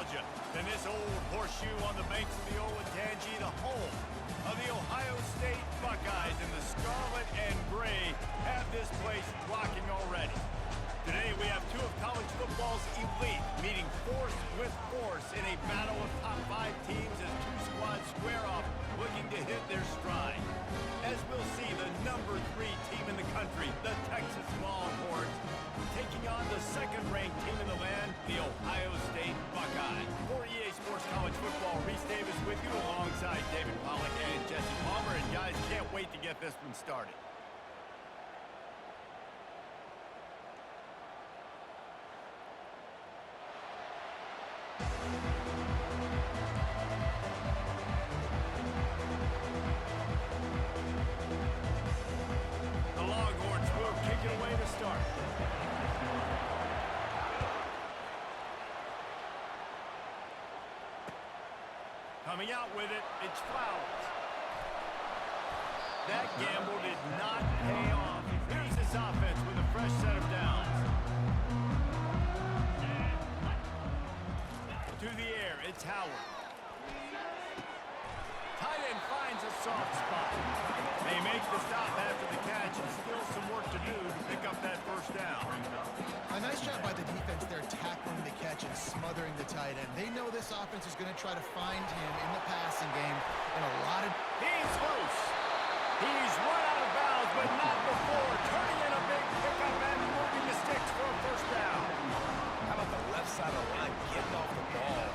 Georgia. And this old horseshoe on the banks of the Olentangy, the home of the Ohio State Buckeyes, and the scarlet and gray have this place rocking already. Today we have two of college football's elite meeting force with force in a battle of top 5 teams as two squads square off looking to hit their stride. As we'll see, the number 3 team in the country, the Texas Longhorns, taking on the second-ranked team in the land, the Ohio State Buckeyes. For EA Sports College Football, Reese Davis with you alongside David Pollack and Jesse Palmer. And guys, can't wait to get this one started. The Longhorns will kick it away to start. Coming out with it, it's Flowers. That gamble did not pay off. Here's this offense with a fresh set of downs. To the air, it's Howard. Tight end finds a soft spot. They make the stop after the catch, and still some work to do to pick up that first down. A nice job by the defense there, tackling the catch and smothering the tight end. They know this offense is going to try to find him in the passing game, and a lot of... He's loose. He's run out of bounds, but not before turning in a big pickup and moving the sticks for a first down. How about the left side of the line getting off the ball,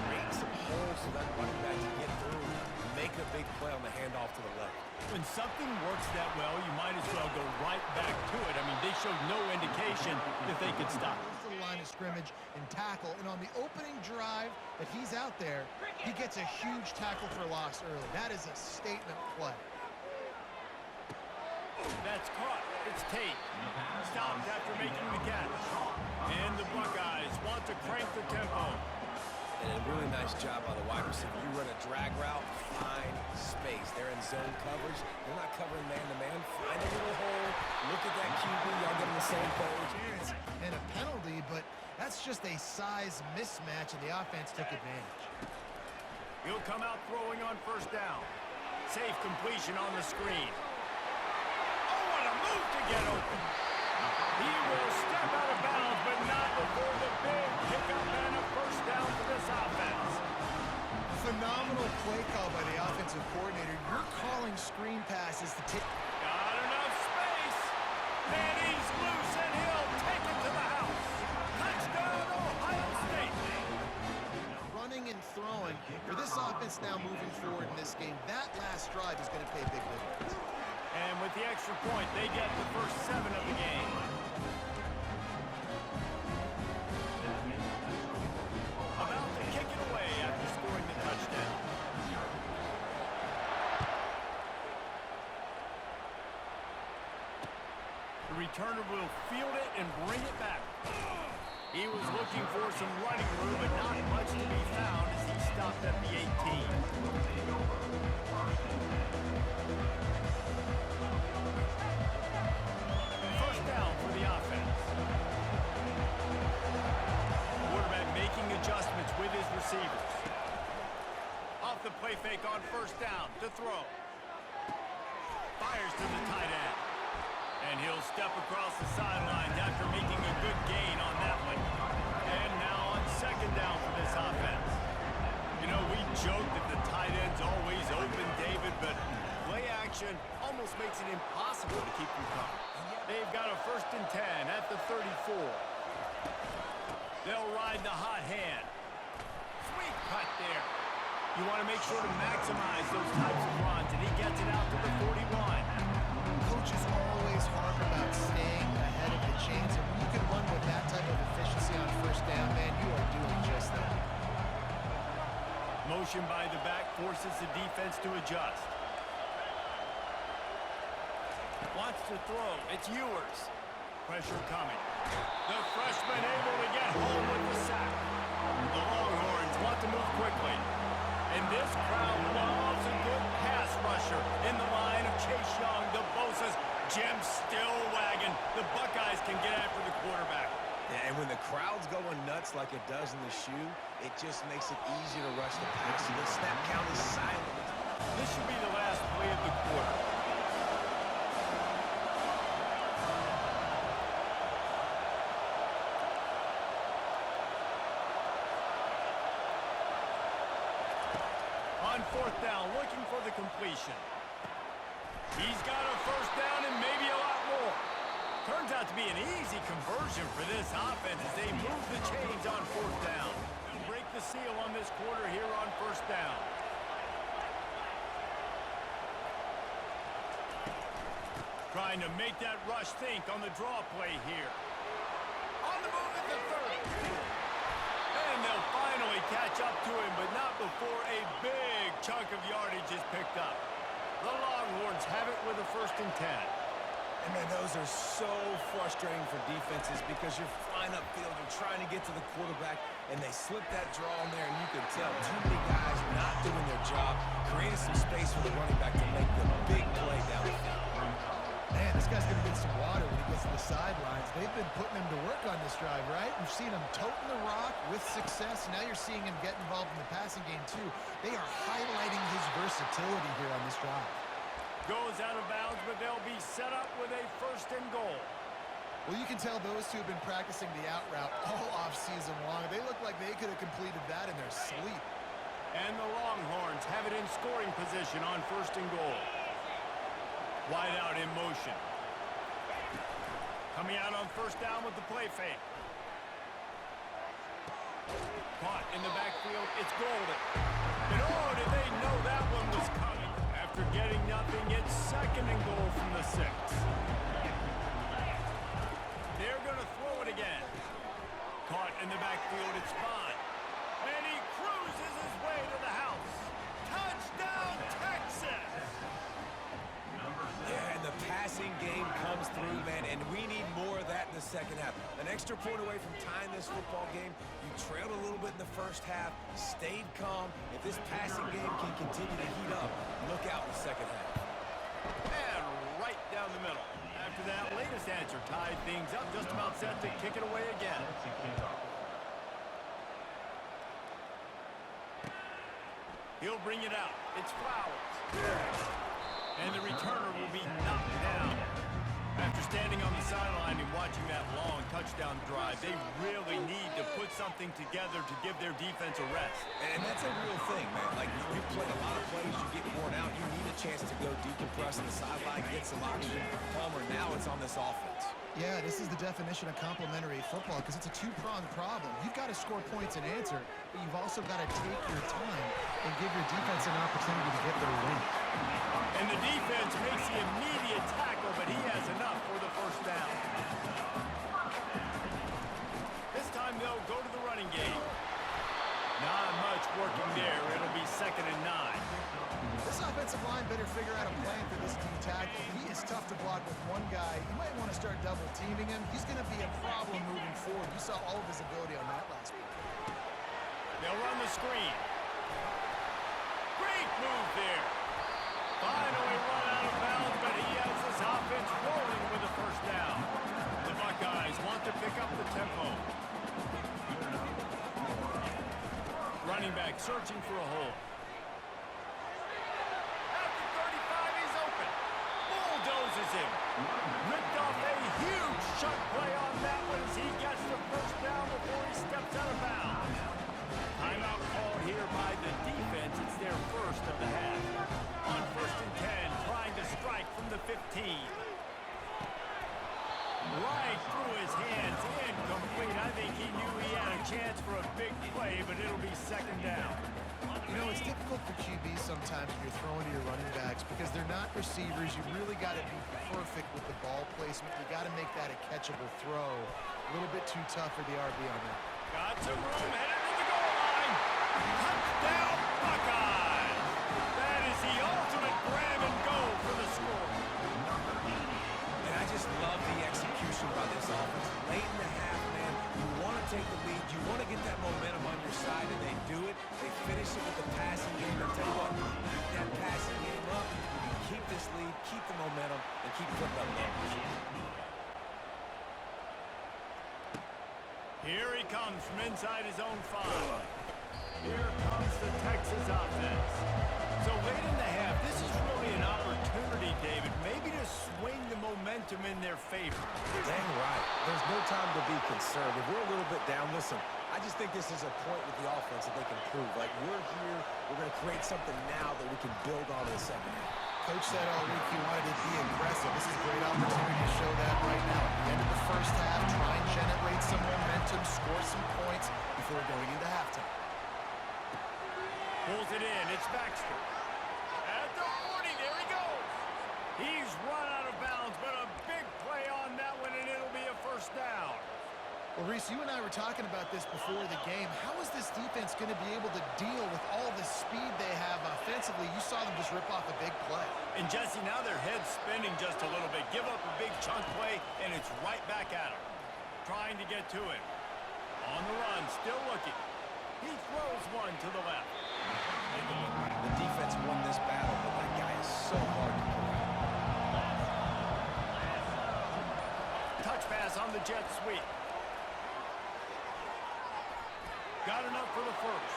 creating some holes so that running back can get through, make a big play on the handoff to the left. When something works that well, you might as well go right back to it. I mean, they showed no indication that they could stop. The line of scrimmage and tackle, and on the opening drive that he's out there, he gets a huge tackle for loss early. That is a statement play. That's caught. It's Tate. Stopped after making the catch. And the Buckeyes want to crank the tempo. And a really nice job by the wide receiver. You run a drag route, find space. They're in zone coverage. They're not covering man-to-man. Find a little hole. Look at that QB. Y'all get on the same page. And a penalty, but that's just a size mismatch, and the offense took advantage. He'll come out throwing on first down. Safe completion on the screen. Oh, what a move to get open. He will step out of bounds, but not before the big pickup and a first down for this offense. Phenomenal play call by the offensive coordinator. You're calling screen passes to take... Got enough space. And he's loose, and he'll take it to the house. Touchdown, Ohio State. Running and throwing. For this offense now moving forward in this game, that last drive is going to pay big dividends. And with the extra point, they get the first 7 of the game. About to kick it away after scoring the touchdown. The returner will field it and bring it back. He was looking for some running room, but not much to be found as he stopped at the 18. First down for the offense. Quarterback making adjustments with his receivers. Off the play fake on first down to throw. Fires to the tight end. And he'll step across the sidelines after making a good gain on that one. And now on second down for this offense. You know, we joke that the tight end's always open, David, but play action almost makes it impossible to keep them coming. They've got a first and 10 at the 34. They'll ride the hot hand. Sweet cut there. You want to make sure to maximize those types of runs, and he gets it out to the 41. Coaches always harp about staying ahead of the chains, and when you can run with that type of efficiency on first down, man, you are doing just that. Motion by the back forces the defense to adjust. Wants to throw. It's Ewers. Pressure coming. The freshman able to get home with the sack. The Longhorns want to move quickly. And this crowd loves a good pass rusher in the line of Chase Young, the Bosa's, Jim still wagging. The Buckeyes can get after the quarterback. Yeah, and when the crowd's going nuts like it does in the shoe, it just makes it easier to rush the pass. So the snap count is silent. This should be the last play of the quarter. On fourth down, looking for the completion. He's got a first down and maybe a lot more. Turns out to be an easy conversion for this offense as they move the chains on fourth down. And break the seal on this quarter here on first down. Trying to make that rush think on the draw play here. On the move at the 30. And they'll finally catch up to him, but not before a big chunk of yardage is picked up. The Longhorns have it with a 1st and 10. And man, those are so frustrating for defenses because you're flying upfield, you're trying to get to the quarterback, and they slip that draw in there, and you can tell too many guys not doing their job, creating some space for the running back to make the big play down the field. Man, this guy's going to get some water when he gets to the sidelines. They've been putting him to work on this drive, right? We've seen him toting the rock with success. Now you're seeing him get involved in the passing game, too. They are highlighting his versatility here on this drive. Goes out of bounds, but they'll be set up with a 1st and goal. Well, you can tell those two have been practicing the out route all off-season long. They look like they could have completed that in their sleep. And the Longhorns have it in scoring position on 1st and goal. Wide out in motion. Coming out on 1st down with the play fake. Caught in the backfield. It's Golden. And oh, did they know that one was coming? After getting nothing, it's 2nd and goal from the 6. They're going to throw it again. Caught in the backfield. It's Bond. And he cruises his way to the house. Touchdown, Texas! Yeah, and the passing game comes through, man, and we need more of that in the second half. An extra point away from tying this football game. You trailed a little bit in the first half, stayed calm. If this passing game can continue to heat up, look out in the second half. And right down the middle. After that latest answer tied things up, just about set to kick it away again. He'll bring it out. It's Flowers. And the returner will be knocked down. After standing on the sideline and watching that long touchdown drive, they really need to put something together to give their defense a rest. And that's a real thing, man. Like, you play a lot of plays, you get worn out, you need a chance to go decompress on the sideline, get some oxygen. Palmer, now it's on this offense. Yeah, this is the definition of complementary football because it's a two-pronged problem. You've got to score points and answer, but you've also got to take your time and give your defense an opportunity to get their win. And the defense makes the immediate tackle, but he has enough for the 1st down. This time they'll go to the running game. Not much working there. It'll be 2nd and 9. This offensive line better figure out a plan for this D tackle. He is tough to block with one guy. You might want to start double-teaming him. He's going to be a problem moving forward. You saw all of his ability on that last week. They'll run the screen. Great move there. Finally run out of bounds, but he has this offense rolling with a 1st down. The Buckeyes want to pick up the tempo. Running back searching for a hole. After 35, he's open. Bulldozes him. Ripped off a huge chunk play on that one as he gets the 1st down before he steps out of bounds. Timeout called here by the defense. It's their 1st of the half. On 1st and 10, trying to strike from the 15. Right through his hands, incomplete. I think he knew he had a chance for a big play, but it'll be 2nd down. You know, it's difficult for QBs sometimes when you're throwing to your running backs because they're not receivers. You really got to be perfect with the ball placement. You got to make that a catchable throw. A little bit too tough for the RB on that. Got some room, headed to the goal line. Touchdown, Buckeyes! That is the ultimate grab and go for the score. And I just love the execution by this offense. Late in the half, man, you want to take the lead, you want to get that momentum on your side, and they do it. They finish it with the passing game. I'll tell you what, keep that passing game up, you keep this lead, keep the momentum, and keep putting up numbers. Here he comes from inside his own 5. Here comes the Texas offense. So late in the half, this is really an opportunity, David, maybe to swing the momentum in their favor. Dang right. There's no time to be concerned. If we're a little bit down, listen, I just think this is a point with the offense that they can prove. Like, we're here, we're going to create something now that we can build on in the second half. Coach said all week he wanted to be aggressive. This is a great opportunity to show that right now. At the end of the first half, try and generate some momentum, score some points before going into halftime. Pulls it in. It's Baxter. At the 40, there he goes. He's run out of bounds, but a big play on that one, and it'll be a first down. Well, Reese, you and I were talking about this before the game. How is this defense going to be able to deal with all the speed they have offensively? You saw them just rip off a big play. And, Jesse, now their head's spinning just a little bit. Give up a big chunk play, and it's right back at him. Trying to get to him. On the run, still looking. He throws one to the left. The defense won this battle, but that guy is so hard to corral. Touch pass on the jet sweep. Got enough for the first.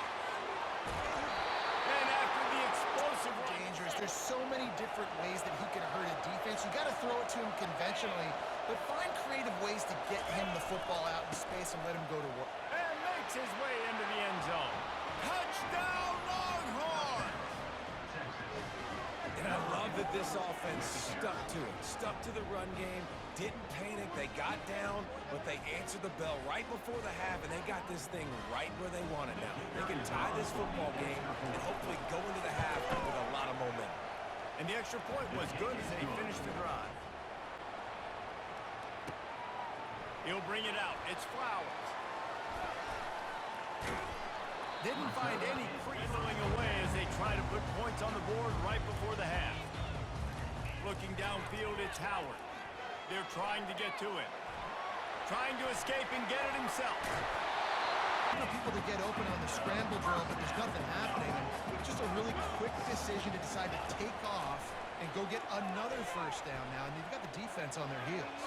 And after the explosive run. Dangerous. There's so many different ways that he can hurt a defense. You got to throw it to him conventionally, but find creative ways to get him the football out in space and let him go to work. And makes his way into the end zone. Touchdown, Longhorns! And I love that this offense stuck to it, stuck to the run game, didn't panic, they got down, but they answered the bell right before the half, and they got this thing right where they want it now. They can tie this football game and hopefully go into the half with a lot of momentum. And the extra point was good as they finished the drive. He'll bring it out. It's Flowers. Didn't find any free-throwing away as they try to put points on the board right before the half. Looking downfield, it's Howard. They're trying to get to it. Trying to escape and get it himself. People to get open on the scramble drill, but there's nothing happening. It's just a really quick decision to decide to take off and go get another first down now, and you've got the defense on their heels.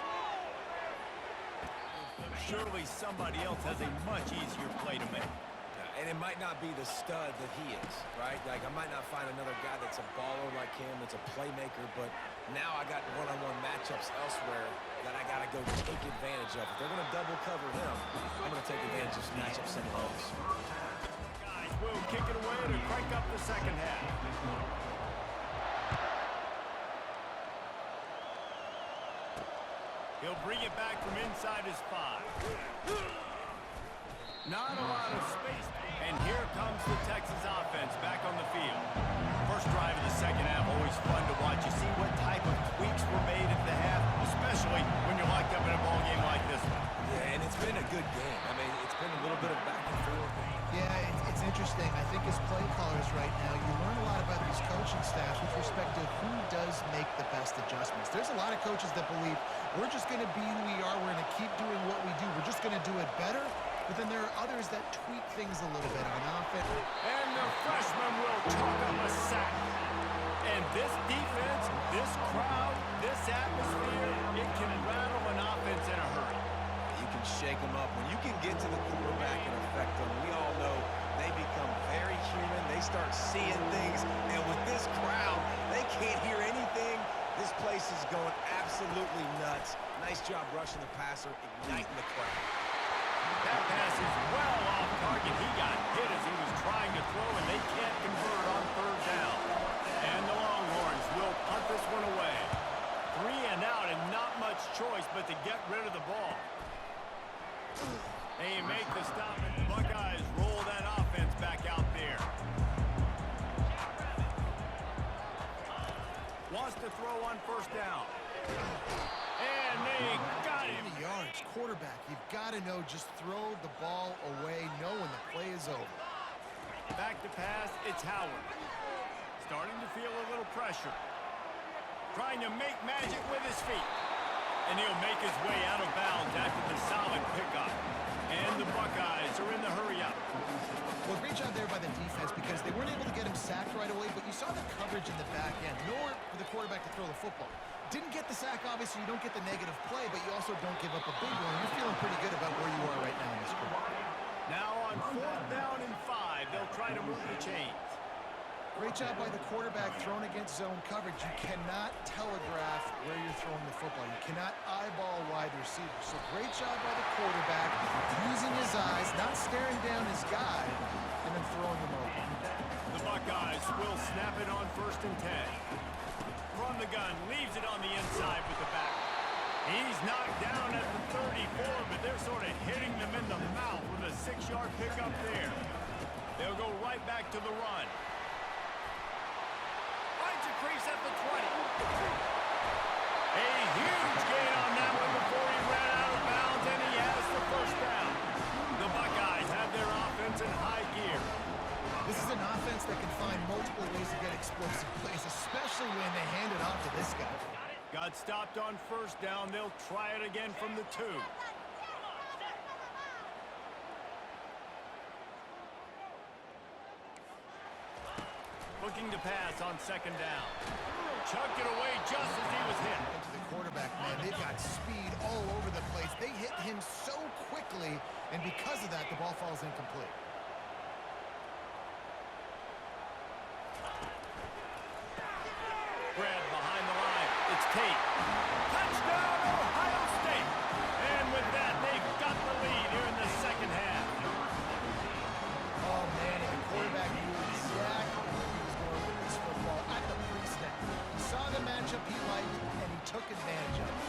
Surely somebody else has a much easier play to make. And it might not be the stud that he is, right? Like, I might not find another guy that's a baller like him, that's a playmaker, but now I got one-on-one matchups elsewhere that I got to go take advantage of. If they're going to double cover him, I'm going to take advantage of some matchups somewhere else. Guys will kick it away to crank up the second half. He'll bring it back from inside his 5. Not a lot of space. And here comes the Texas offense back on the field. First drive of the second half, always fun to watch. You see what type of tweaks were made at the half, especially when you're locked up in a ball game like this one. Yeah, and it's been a good game. I mean, it's been a little bit of back and forth. Yeah, it's interesting. I think as play callers right now, you learn a lot about these coaching staffs with respect to who does make the best adjustments. There's a lot of coaches that believe we're just going to be who we are. We're going to keep doing what we do. We're just going to do it better. But then there are others that tweak things a little bit on offense. And the freshman will chalk up a sack. And this defense, this crowd, this atmosphere, it can rattle an offense in a hurry. You can shake them up. When you can get to the quarterback and affect them, we all know they become very human. They start seeing things. And with this crowd, they can't hear anything. This place is going absolutely nuts. Nice job rushing the passer, igniting the crowd. That pass is well off target. He got hit as he was trying to throw, and they can't convert on third down. And the Longhorns will punt this one away. 3 and out, and not much choice but to get rid of the ball. They make the stop, and the Buckeyes roll that offense back out there. Wants to throw on first down. And they got him. 20 yards, quarterback. You've got to know, just throw the ball away, know when the play is over. Back to pass, it's Howard. Starting to feel a little pressure. Trying to make magic with his feet. And he'll make his way out of bounds after the solid pickup. And the Buckeyes are in the hurry-up. Well, great job there by the defense because they weren't able to get him sacked right away, but you saw the coverage in the back end. Nowhere for the quarterback to throw the football. Didn't get the sack, obviously. You don't get the negative play, but you also don't give up a big one. You're feeling pretty good about where you are right now in this quarter. Now on 4th down and 5, they'll try to move the chains. Great job by the quarterback thrown against zone coverage. You cannot telegraph where you're throwing the football. You cannot eyeball wide receivers. So great job by the quarterback, using his eyes, not staring down his guy, and then throwing him open. The Buckeyes will snap it on 1st and 10. From the gun, leaves it on the inside with the back. He's knocked down at the 34, but they're sort of hitting them in the mouth with a 6-yard pickup there. They'll go right back to the run. Finds a crease at the 20. A huge gain on that one before he ran out of bounds, and he has the 1st down. The Buckeyes have their offense in high gear. This is an offense that can find multiple ways to get explosive plays, especially when they hand it off to this guy. Got stopped on 1st down. They'll try it again from the 2. Looking to pass on 2nd down. Chucked it away just as he was hit. To the quarterback, man, they've got speed all over the place. They hit him so quickly, and because of that, the ball falls incomplete. Grab behind the line. It's Tate. Touchdown, Ohio State. And with that, they've got the lead here in the 2nd half. Oh, man, and the quarterback knew exactly where he was going with this football at the pre-snap. He saw the matchup he liked, and he took advantage of it.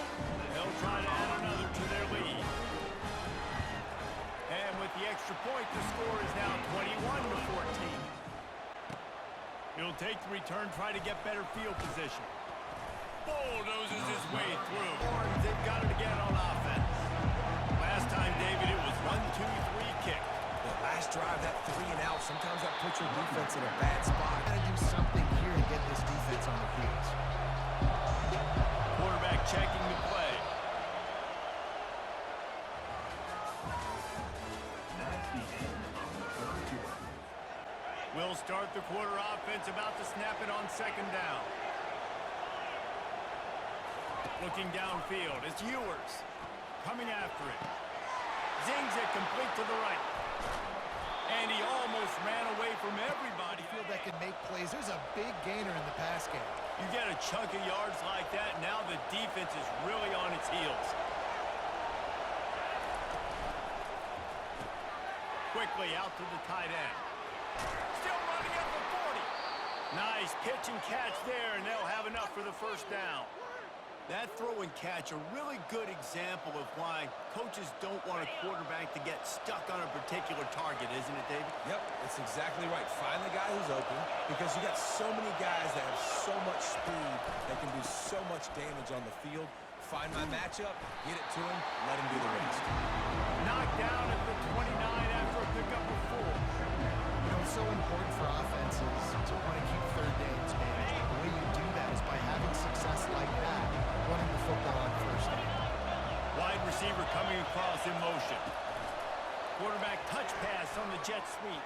They'll try to add another to their lead. And with the extra point, the score is now 21-14. He'll take the return, try to get better field position. Bulldozes his way through. Horns, they've got it again on offense. Last time, David, it was 1-2-3 kick. The last drive, that 3 and out, sometimes that puts your defense in a bad spot. Got to do something here to get this defense on the field. Quarterback checking the play. We'll start the quarter offense, about to snap it on 2nd down. Looking downfield, it's Ewers coming after it. Zings it complete to the right. And he almost ran away from everybody. Field that can make plays. There's a big gainer in the pass game. You get a chunk of yards like that, now the defense is really on its heels. Quickly out to the tight end. Still running at the 40. Nice pitch and catch there, and they'll have enough for the 1st down. That throw and catch, a really good example of why coaches don't want a quarterback to get stuck on a particular target, isn't it, David? Yep, it's exactly right. Find the guy who's open, because you got so many guys that have so much speed that can do so much damage on the field. Find my matchup, get it to him, let him do the rest. Knocked down at the 29 after a pickup of 4. You know, it's so important for offenses to want to keep 3rd downs managed. The way you do that is by having success like that, running the football on 1st down. Wide receiver coming across in motion. Quarterback touch pass on the jet sweep.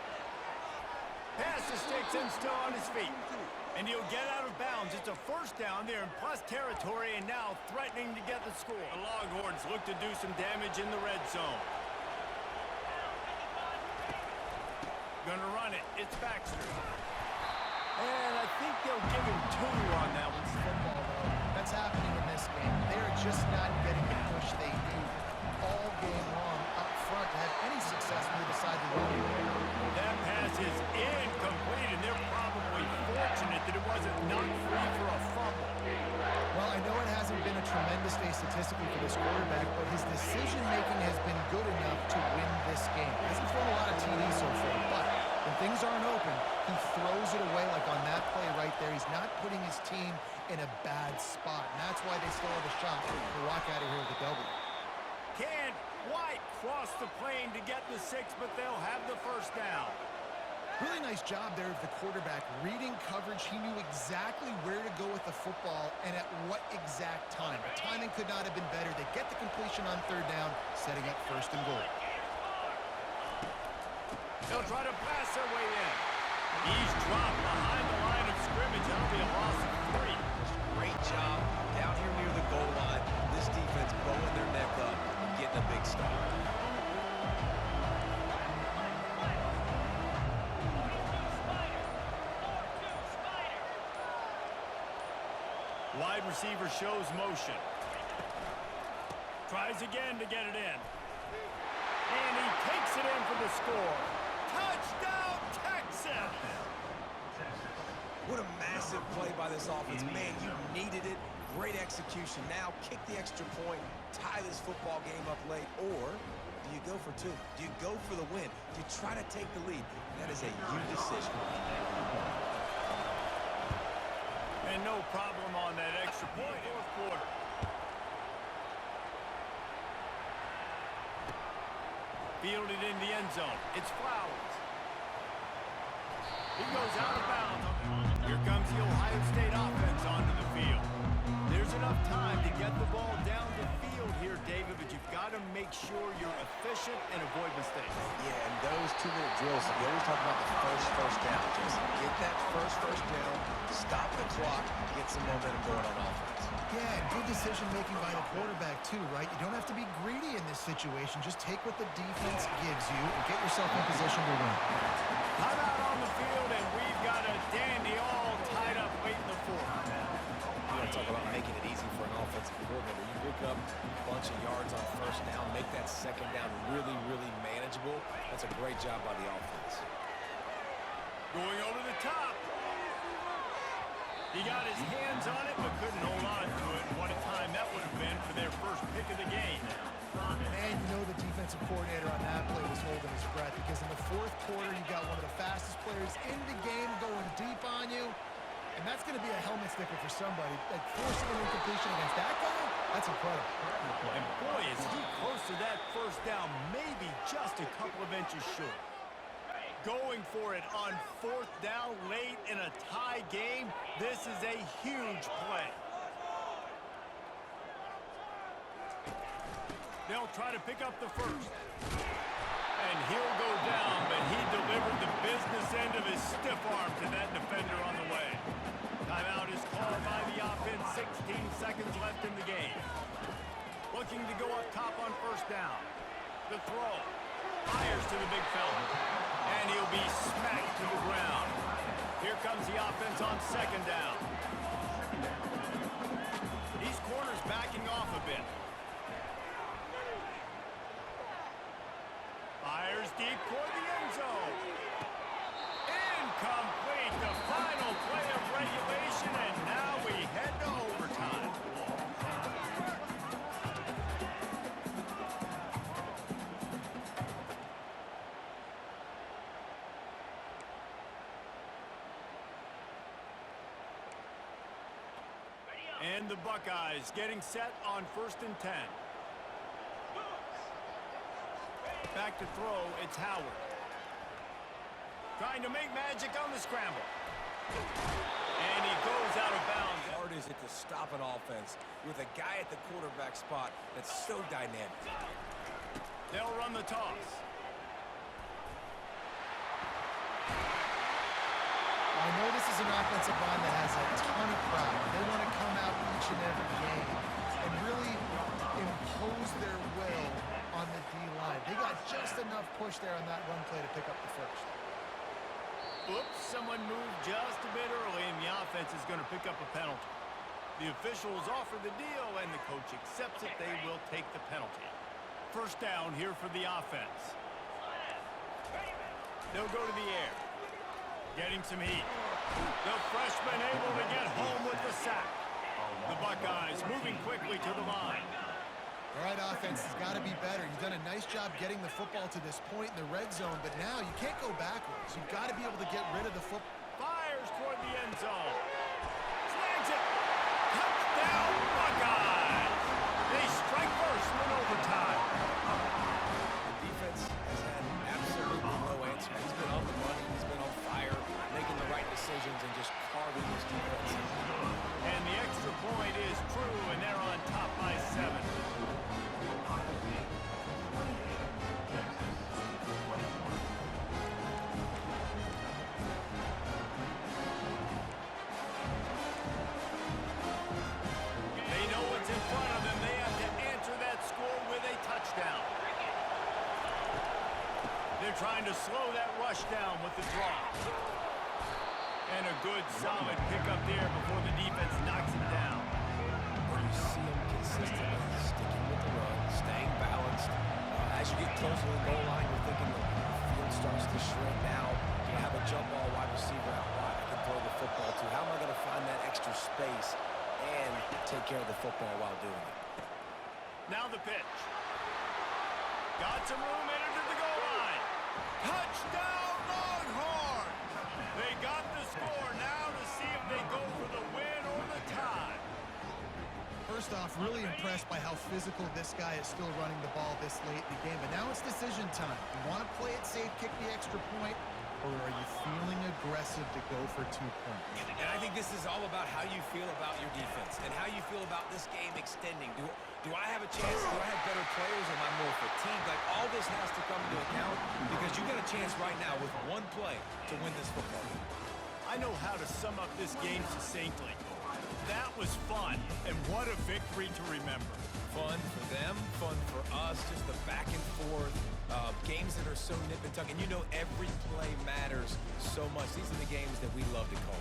Pass the sticks and still on his feet. And he'll get out of bounds. It's a 1st down there in plus territory, and now threatening to get the score. The Longhorns look to do some damage in the red zone. Gonna run it. It's Baxter. And I think they'll give him 2 on that one. Football, though, that's happening in this game. They're just not getting the push they need all game long up front to have any success when they decide to run. That pass is incomplete, and they're probably fortunate that it wasn't knocked free for a fumble. Well, I know it hasn't been a tremendous day statistically for this quarterback, but his decision-making has been good enough to win this game. He hasn't thrown a lot of TDs so far, but when things aren't open, he throws it away like on that play right there. He's not putting his team in a bad spot, and that's why they still have a shot to walk out of here with a W. Can't quite cross the plane to get the 6, but they'll have the 1st down. Really nice job there of the quarterback reading coverage. He knew exactly where to go with the football and at what exact time. The timing could not have been better. They get the completion on 3rd down, setting up 1st and goal. They'll try to pass their way in. He's dropped behind the line of scrimmage. damage. That'll be a loss of 3. Great job down here near the goal line. This defense bowing their neck up, getting a big stop. Wide receiver shows motion. Tries again to get it in. And he takes it in for the score. Touchdown, Texas! What a massive play by this offense. Man, you needed it. Great execution. Now kick the extra point, tie this football game up late, or do you go for 2? Do you go for the win? Do you try to take the lead? That is a you decision. And no problem on that extra point. Fourth quarter. Fielded in the end zone. It's Flowers. He goes out of bounds. Here comes the Ohio State offense onto the field. There's enough time to get the ball down the field here, David, but you've got to make sure you're efficient and avoid mistakes. Yeah, and those 2-minute drills, you always talk about the first down. Just get that first down, stop the clock, get some momentum going on offense. Yeah, and good decision-making by the quarterback, too, right? You don't have to be greedy in this situation. Just take what the defense gives you and get yourself in position to win. Timeout on the field, and we've got a dandy all tied up late in the fourth. You want to talk about making it easy for an offensive coordinator. You pick up a bunch of yards on first down, make that second down really, really manageable. That's a great job by the offense. Going over the top. He got his hands on it, but couldn't hold on to it. What a time that would have been for their first pick of the game. Man, you know the defensive coordinator on that play was holding his breath because in the fourth quarter, you got one of the fastest players in the game going deep on you. And that's going to be a helmet sticker for somebody. Like forcing an incompletion against that guy, that's incredible. And boy, is he close to that first down, maybe just a couple of inches short. Going for it on fourth down late in a tie game. This is a huge play. They'll try to pick up the first. And he'll go down, but he delivered the business end of his stiff arm to that defender on the way. Timeout is called by the offense. 16 seconds left in the game. Looking to go up top on first down. The throw. Fires to the big fella. And he'll be smacked to the ground. Here comes the offense on second down. These corners backing off a bit. Fires deep toward the end zone. Incomplete. The final play of regulation, and now we head to overtime. And the Buckeyes getting set on 1st and 10. Back to throw, it's Howard. Trying to make magic on the scramble. And he goes out of bounds. How hard is it to stop an offense with a guy at the quarterback spot that's so dynamic? They'll run the toss. I know this is an offensive line that has a ton of pride. They want to come out each and every game and really impose their will on the D-line. They got just enough push there on that run play to pick up the first. Oops, someone moved just a bit early, and the offense is going to pick up a penalty. The officials offer the deal, and the coach accepts it. They will take the penalty. First down here for the offense. They'll go to the air. Getting some heat. The freshman able to get home with the sack. The Buckeyes moving quickly to the line. All right, offense has got to be better. You've done a nice job getting the football to this point in the red zone, but now you can't go backwards. You've got to be able to get rid of the football. Fires toward the end zone. Snags it. Touchdown, Buckeyes. They strike first in overtime. The defense has had absolutely no answer. He's been on the money. He's been on fire, making the right decisions and just carving his defense. And the extra point is true, and they're on top by 7. to slow that rush down with the draw. And a good, solid pickup there before the defense knocks him down. And you see him consistently sticking with the run, staying balanced. As you get closer to the goal line, you're thinking the field starts to shrink now. You have a jump ball wide receiver out wide I can throw the football to. How am I going to find that extra space and take care of the football while doing it? Now the pitch. Got some room, entered to the goal line. Touchdown, Longhorns! They got the score. Now to see if they go for the win or the tie. First off, really impressed by how physical this guy is still running the ball this late in the game. But now it's decision time. You want to play it safe, kick the extra point, or are you feeling aggressive to go for 2 points? And I think this is all about how you feel about your defense and how you feel about this game extending. Do I have a chance? Do I have better players? Am I more fatigued? Like, all this has to come into account because you got a chance right now with one play to win this football game. I know how to sum up this game succinctly. That was fun, and what a victory to remember. Fun for them, fun for us, just the back and forth, games that are so nip and tuck. And you know every play matters so much. These are the games that we love to call.